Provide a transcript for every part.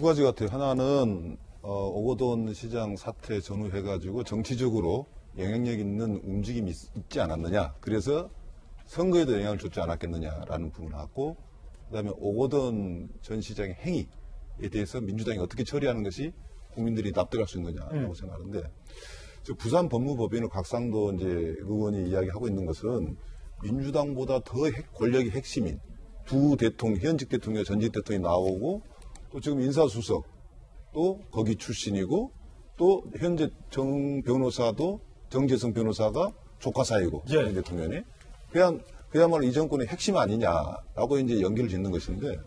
두 가지 같아요. 하나는 오거돈 시장 사태 전후해가지고 정치적으로 영향력 있는 움직임이 있지 않았느냐. 그래서 선거에도 영향을 줬지 않았겠느냐라는 부분을 갖고, 그다음에 오거돈 전 시장의 행위에 대해서 민주당이 어떻게 처리하는 것이 국민들이 납득할 수 있느냐라고 생각하는데, 부산 법무법인의 곽상도 이제 의원이 이야기하고 있는 것은 민주당보다 더 권력이 핵심인 두 대통령, 현직 대통령, 전직 대통령이 나오고, 또 지금 인사수석 또 거기 출신이고, 또 현재 정 변호사도 정재성 변호사가 조카 사이고, 현 대통령이 그야말로 이 정권의 핵심 아니냐라고 이제 연기를 짓는 것인데,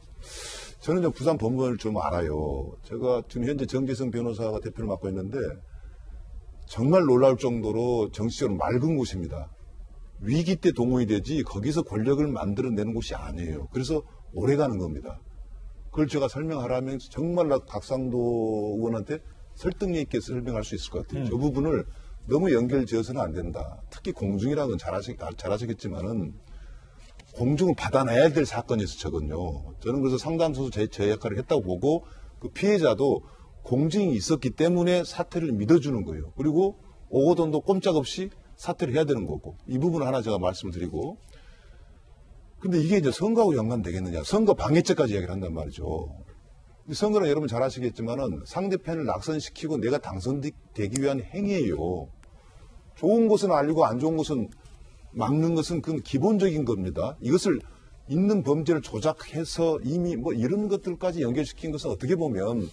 저는 좀 부산 법무법을 좀 알아요. 제가 지금 현재 정재성 변호사가 대표를 맡고 있는데 정말 놀라울 정도로 정치적으로 맑은 곳입니다. 위기 때 동원이 되지 거기서 권력을 만들어내는 곳이 아니에요. 그래서 오래가는 겁니다. 그걸 제가 설명하라면 정말 곽상도 의원한테 설득력 있게 설명할 수 있을 것 같아요. 저 부분을 너무 연결지어서는 안 된다. 특히 공중이라는 건 잘하시겠지만은 공중을 받아내야 될 사건이었어, 저건요. 저는 그래서 상당수 제 역할을 했다고 보고, 그 피해자도 공증이 있었기 때문에 사퇴를 믿어주는 거예요. 그리고 오거돈도 꼼짝없이 사퇴를 해야 되는 거고, 이 부분을 하나 제가 말씀을 드리고, 근데 이게 이제 선거하고 연관되겠느냐. 선거 방해죄까지 이야기를 한단 말이죠. 선거는 여러분 잘 아시겠지만은 상대편을 낙선시키고 내가 당선되기 위한 행위예요. 좋은 것은 알리고 안 좋은 것은 막는 것은 그건 기본적인 겁니다. 이것을 있는 범죄를 조작해서 이미 뭐 이런 것들까지 연결시킨 것은 어떻게 보면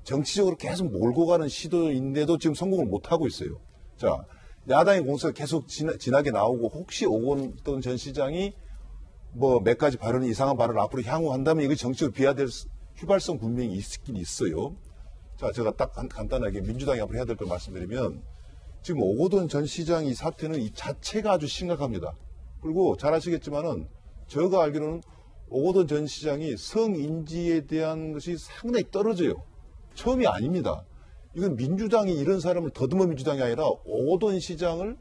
정치적으로 계속 몰고 가는 시도인데도 지금 성공을 못하고 있어요. 자, 야당의 공세가 계속 진하게 나오고, 혹시 오거돈 전 시장이 뭐 몇 가지 발언이 이상한 발언을 앞으로 향후한다면 이게 정치적으로 비화될 휘발성 분명히 있긴 있어요. 자, 제가 딱 간단하게 민주당이 앞으로 해야 될 걸 말씀드리면, 지금 오거돈 전 시장 이 사태는 이 자체가 아주 심각합니다. 그리고 잘 아시겠지만은 제가 알기로는 오거돈 전 시장이 성인지에 대한 것이 상당히 떨어져요. 처음이 아닙니다. 이건 민주당이 이런 사람을 더듬어 민주당이 아니라 오거돈 시장을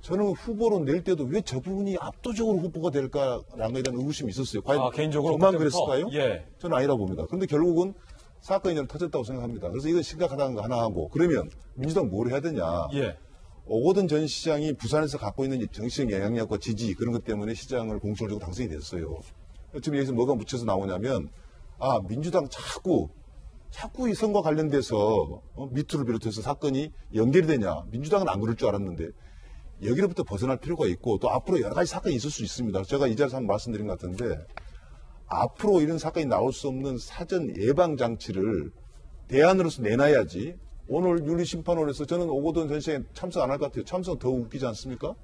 저는 후보로 낼 때도 왜 저 부분이 압도적으로 후보가 될까라는 거에 대한 의구심이 있었어요. 과연 개인적으로 저만 그랬을까요? 예. 저는 아니라고 봅니다. 그런데 결국은 사건이 터졌다고 생각합니다. 그래서 이건 심각하다는 거 하나 하고, 그러면 민주당 뭘 해야 되냐. 예. 오거돈 전 시장이 부산에서 갖고 있는 정치적 영향력과 지지, 그런 것 때문에 시장을 공천을 주고 당선이 됐어요. 지금 여기서 뭐가 묻혀서 나오냐면, 민주당 자꾸 이 선거 관련돼서 미투를 비롯해서 사건이 연결이 되냐. 민주당은 안 그럴 줄 알았는데 여기로부터 벗어날 필요가 있고, 또 앞으로 여러 가지 사건이 있을 수 있습니다. 제가 이 자리에서 한번 말씀드린 것 같은데, 앞으로 이런 사건이 나올 수 없는 사전 예방 장치를 대안으로서 내놔야지. 오늘 윤리심판원에서 저는 오거돈 전 시장에 참석 안 할 것 같아요. 참석 더 웃기지 않습니까?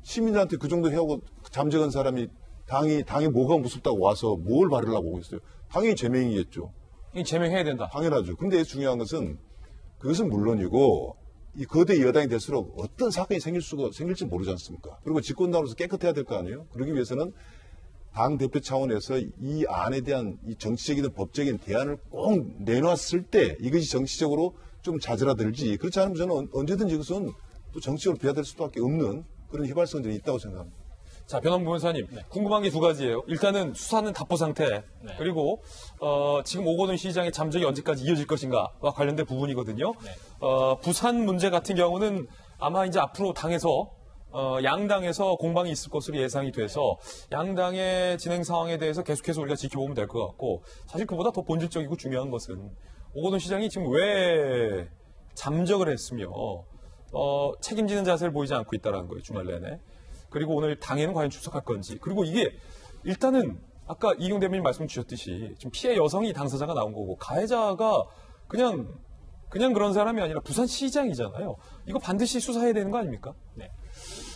시민들한테 그 정도 해오고 잠적한 사람이 당이 뭐가 무섭다고 와서 뭘 바르려고 오고 있어요. 당연히 제명이겠죠. 제명해야 된다. 당연하죠. 근데 중요한 것은 그것은 물론이고, 이 거대 여당이 될수록 어떤 사건이 생길지 모르지 않습니까? 그리고 집권당으로서 깨끗해야 될 거 아니에요? 그러기 위해서는 당 대표 차원에서 이 안에 대한 이 정치적이든 법적인 대안을 꼭 내놨을 때 이것이 정치적으로 좀 자절하들지, 그렇지 않으면 저는 언제든지 이것은 또 정치적으로 비화될 수밖에 없는 그런 휘발성들이 있다고 생각합니다. 자, 변호부 변호사님, 궁금한 게 두 가지예요. 일단은 수사는 답보 상태, 그리고 지금 오거돈 시장의 잠적이 언제까지 이어질 것인가와 관련된 부분이거든요. 부산 문제 같은 경우는 아마 이제 앞으로 당에서 양당에서 공방이 있을 것으로 예상이 돼서 양당의 진행 상황에 대해서 계속해서 우리가 지켜보면 될 것 같고, 사실 그보다 더 본질적이고 중요한 것은 오거돈 시장이 지금 왜 잠적을 했으며 책임지는 자세를 보이지 않고 있다는 거예요, 주말 내내. 그리고 오늘 당에는 과연 출석할 건지. 그리고 이게 일단은 아까 이경 대변인 말씀 주셨듯이 지금 피해 여성이 당사자가 나온 거고, 가해자가 그냥 그런 사람이 아니라 부산시장이잖아요. 이거 반드시 수사해야 되는 거 아닙니까? 네.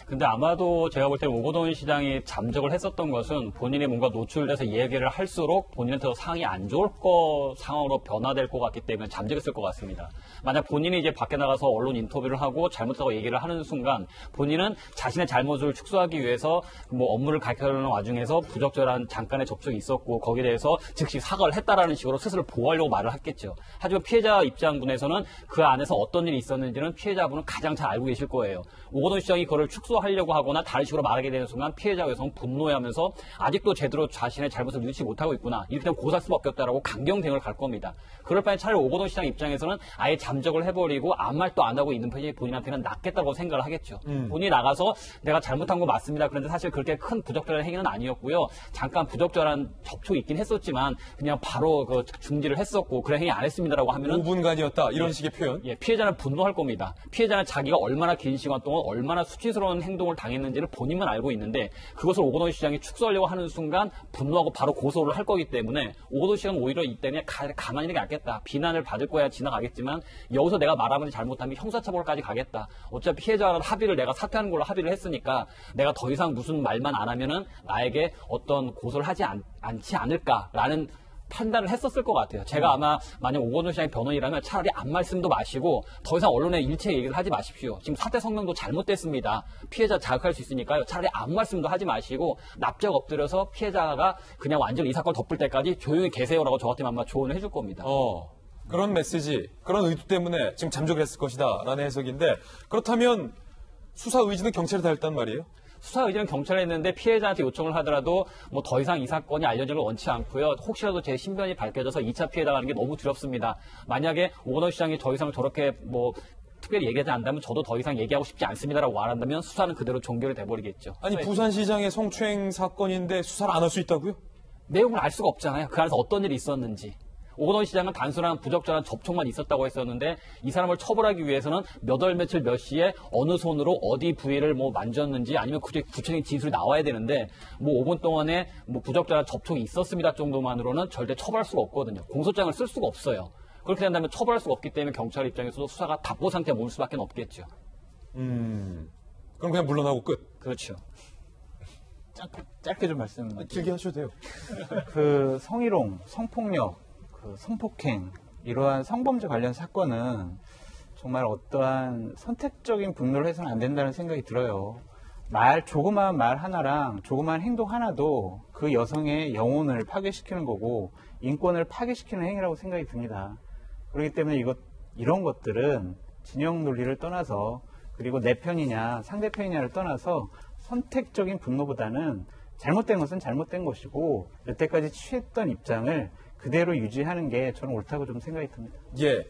근데 아마도 제가 볼 때 오거돈 시장이 잠적을 했었던 것은 본인이 뭔가 노출돼서 얘기를 할수록 본인한테 상황이 안 좋을 상황으로 변화될 것 같기 때문에 잠적했을 것 같습니다. 만약 본인이 이제 밖에 나가서 언론 인터뷰를 하고 잘못하고 얘기를 하는 순간 본인은 자신의 잘못을 축소하기 위해서 뭐 업무를 가르쳐주는 와중에서 부적절한 잠깐의 접촉이 있었고 거기에 대해서 즉시 사과를 했다라는 식으로 스스로 보호하려고 말을 했겠죠. 하지만 피해자 입장분에서는 그 안에서 어떤 일이 있었는지는 피해자분은 가장 잘 알고 계실 거예요. 오거돈 시장이 그걸 축소하기 축소하려고 하거나 다른 식으로 말하게 되는 순간 피해자 여성은 분노해하면서 아직도 제대로 자신의 잘못을 눈치 못하고 있구나. 이렇게 되면 고소할 수밖에 없다라고 강경 대응을 갈 겁니다. 그럴 바에 차라리 오거돈 시장 입장에서는 아예 잠적을 해버리고 아무 말도 안 하고 있는 편이 본인한테는 낫겠다고 생각을 하겠죠. 본인이 나가서 내가 잘못한 거 맞습니다. 그런데 사실 그렇게 큰 부적절한 행위는 아니었고요. 잠깐 부적절한 접촉이 있긴 했었지만 그냥 바로 그 중지를 했었고 그런 행위 안 했습니다라고 하면은 5분간이었다 이런 식의 표현. 예, 피해자는 분노할 겁니다. 피해자는 자기가 얼마나 긴 시간 동안 얼마나 수치스러운 행동을 당했는지를 본인만 알고 있는데 그것을 오거돈 시장이 축소하려고 하는 순간 분노하고 바로 고소를 할 거기 때문에 오거돈 시장은 오히려 이때는 가만히 있는 게 낫겠다. 비난을 받을 거야 지나가겠지만 여기서 내가 말하면 잘못하면 형사처벌까지 가겠다. 어차피 피해자랑 합의를 내가 사퇴하는 걸로 합의를 했으니까 내가 더 이상 무슨 말만 안 하면은 나에게 어떤 고소를 하지 않지 않을까라는 판단을 했었을 것 같아요. 제가 아마 만약 오거돈 시장의 변호인이라면 차라리 안 말씀도 마시고 더 이상 언론에 일체 얘기를 하지 마십시오. 지금 사태 성명도 잘못됐습니다. 피해자 자극할 수 있으니까요. 차라리 안 말씀도 하지 마시고 납작 엎드려서 피해자가 그냥 완전히 이 사건을 덮을 때까지 조용히 계세요라고 저 같으면 아마 조언을 해줄 겁니다. 그런 메시지, 그런 의도 때문에 지금 잠적을 했을 것이다라는 해석인데 그렇다면 수사 의지는 경찰에 다 했단 말이에요? 수사 의지는 경찰에 했는데 피해자한테 요청을 하더라도 뭐 더 이상 이 사건이 알려지는 걸 원치 않고요. 혹시라도 제 신변이 밝혀져서 2차 피해 당하는 게 너무 두렵습니다. 만약에 오거돈 시장이 더 이상 저렇게 뭐 특별히 얘기하지 않는다면 저도 더 이상 얘기하고 싶지 않습니다라고 말한다면 수사는 그대로 종결이 돼버리겠죠. 아니 부산시장의 성추행 사건인데 수사를 안 할 수 있다고요? 내용을 알 수가 없잖아요. 그 안에서 어떤 일이 있었는지. 오거돈 시장은 단순한 부적절한 접촉만 있었다고 했었는데 이 사람을 처벌하기 위해서는 몇 월 며칠 몇 시에 어느 손으로 어디 부위를 뭐 만졌는지 아니면 구체적인 진술이 나와야 되는데 뭐 5분 동안에 뭐 부적절한 접촉이 있었습니다 정도만으로는 절대 처벌할 수가 없거든요. 공소장을 쓸 수가 없어요. 그렇게 된다면 처벌할 수가 없기 때문에 경찰 입장에서도 수사가 답보 상태에 머물 수밖에 없겠죠. 그럼 그냥 물러나고 끝. 그렇죠. 짧게 좀 말씀. 길게 하셔도 돼요. 그 성희롱, 성폭력, 그 성폭행 이러한 성범죄 관련 사건은 정말 어떠한 선택적인 분노를 해서는 안 된다는 생각이 들어요. 조그마한 말 하나랑 조그마한 행동 하나도 그 여성의 영혼을 파괴시키는 거고 인권을 파괴시키는 행위라고 생각이 듭니다. 그렇기 때문에 이런 것들은 진영 논리를 떠나서 그리고 내 편이냐 상대 편이냐를 떠나서 선택적인 분노보다는 잘못된 것은 잘못된 것이고 여태까지 취했던 입장을 그대로 유지하는 게 저는 옳다고 좀 생각이 듭니다. 예.